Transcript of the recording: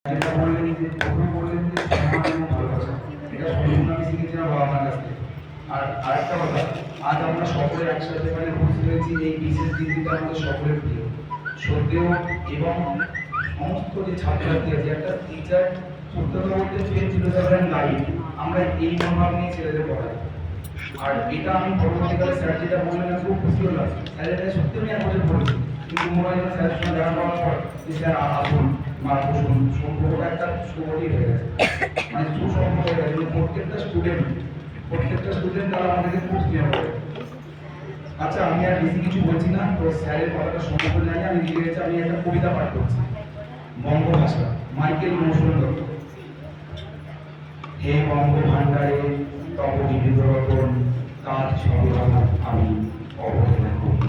যেটা বললেন যে প্রথমে বললেন যে সম্মান এবং ভালোবাসা, এটা সম্পূর্ণ আমি শিখেছি আমার বাবা মার কাছ থেকে। আর আরেকটা কথা, আজ আমরা সকলে একসাথে মানে উপস্থিত হয়েছি এই বিশেষ দিনটিতে আমাদের সকলের প্রিয় শ্রদ্ধেয় এবং সমস্ত যে ছাত্রছাত্রী আছে, একটা টিচার সত্য কথা বলতে ফেল ফিলোসফার অ্যান্ড গাইড, আমরা এই মনোভাব নিয়ে ছেলেদের পড়াই। আর এটা আমি পরবর্তীকালে স্যার যেটা বললেন আমি খুব খুশি হলাম। স্যার এটা সত্যি আমি 1 বছর পড়েছি, কিন্তু মনে হয় স্যারের সঙ্গে দেখা করার পর যে স্যার আসুন বা বসুন, সম্পর্কটা একটা সুগঠি হয়ে গেছে, মানে সুসম্পর্ক হয়ে গেছে। প্রত্যেকটা স্টুডেন্ট তারা আমাদেরকে খুব স্নেহ করে। আচ্ছা, আমি আর বেশি কিছু বলছি না, তো স্যারের কথাটা সম্পূর্ণ জানি। আমি লিখে গেছি, আমি একটা কবিতা পাঠ করছি, বঙ্গভাষা, মাইকেল মধুসূদন দত্ত। হে বঙ্গভাণ্ডারে তব বিবিধ রতন, তার ছবি আমি অবহেলা করি।